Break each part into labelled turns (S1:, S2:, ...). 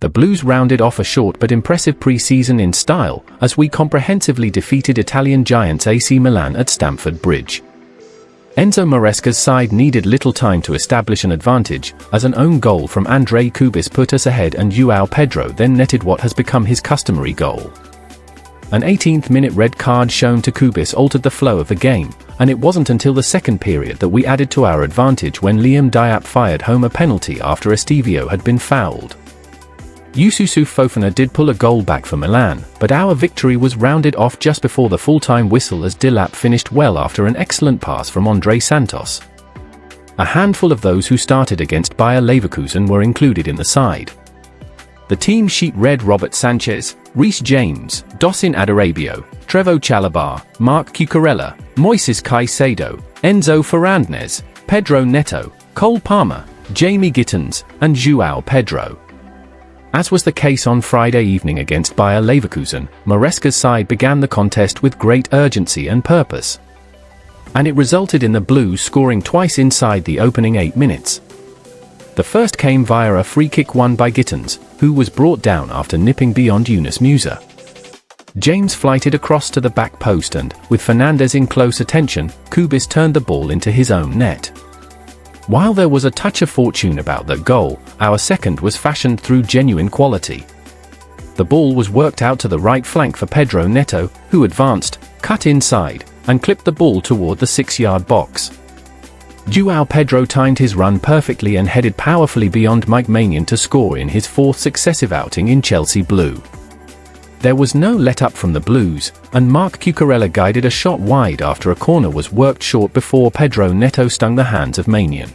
S1: The Blues rounded off a short but impressive pre-season in style, as we comprehensively defeated Italian giants AC Milan at Stamford Bridge. Enzo Maresca's side needed little time to establish an advantage, as an own goal from Andrei Kubis put us ahead and Joao Pedro then netted what has become his customary goal. An 18th-minute red card shown to Kubis altered the flow of the game, and it wasn't until the second period that we added to our advantage when Delap fired home a penalty after Estevao had been fouled. Youssouf Fofana did pull a goal back for Milan, but our victory was rounded off just before the full-time whistle as Delap finished well after an excellent pass from Andre Santos. A handful of those who started against Bayer Leverkusen were included in the side. The team sheet read Robert Sanchez, Reece James, Dossin Adarabio, Trevo Chalobah, Marc Cucurella, Moises Caicedo, Enzo Fernández, Pedro Neto, Cole Palmer, Jamie Gittens, and Joao Pedro. As was the case on Friday evening against Bayer Leverkusen, Maresca's side began the contest with great urgency and purpose. And it resulted in the Blues scoring twice inside the opening 8 minutes. The first came via a free kick won by Gittens, who was brought down after nipping beyond Yunus Musa. James flighted across to the back post and, with Fernandez in close attention, Kubis turned the ball into his own net. While there was a touch of fortune about that goal, our second was fashioned through genuine quality. The ball was worked out to the right flank for Pedro Neto, who advanced, cut inside, and clipped the ball toward the 6-yard box. Joao Pedro timed his run perfectly and headed powerfully beyond Mike Maignan to score in his 4th successive outing in Chelsea blue. There was no let-up from the Blues, and Marc Cucurella guided a shot wide after a corner was worked short before Pedro Neto stung the hands of Maignan.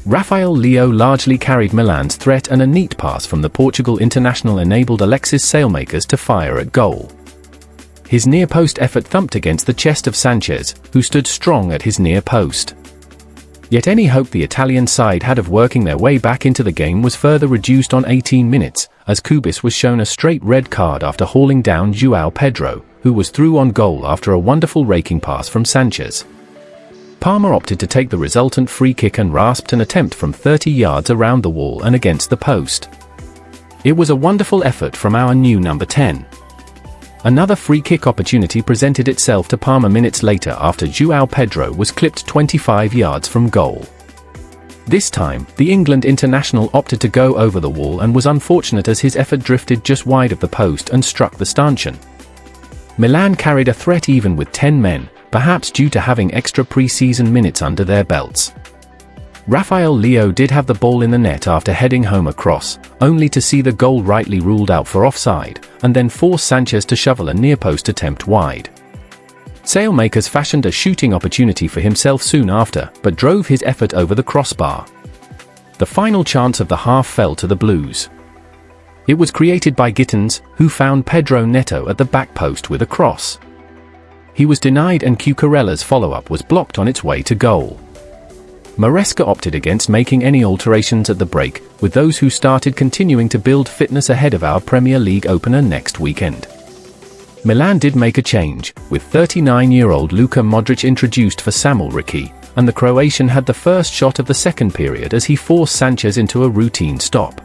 S1: Rafael Leão largely carried Milan's threat, and a neat pass from the Portugal international enabled Alexis Saelmakers to fire at goal. His near-post effort thumped against the chest of Sanchez, who stood strong at his near post. Yet any hope the Italian side had of working their way back into the game was further reduced on 18 minutes, as Kubis was shown a straight red card after hauling down Joao Pedro, who was through on goal after a wonderful raking pass from Sanchez. Palmer opted to take the resultant free kick and rasped an attempt from 30 yards around the wall and against the post. It was a wonderful effort from our new number 10. Another free kick opportunity presented itself to Palmer minutes later after Joao Pedro was clipped 25 yards from goal. This time, the England international opted to go over the wall and was unfortunate as his effort drifted just wide of the post and struck the stanchion. Milan carried a threat even with 10 men, perhaps due to having extra pre-season minutes under their belts. Rafael Leão did have the ball in the net after heading home a cross, only to see the goal rightly ruled out for offside, and then force Sanchez to shovel a near-post attempt wide. Saelmakers fashioned a shooting opportunity for himself soon after, but drove his effort over the crossbar. The final chance of the half fell to the Blues. It was created by Gittens, who found Pedro Neto at the back post with a cross. He was denied and Cucurella's follow-up was blocked on its way to goal. Maresca opted against making any alterations at the break, with those who started continuing to build fitness ahead of our Premier League opener next weekend. Milan did make a change, with 39-year-old Luka Modric introduced for Samuel Ricci, and the Croatian had the first shot of the second period as he forced Sanchez into a routine stop.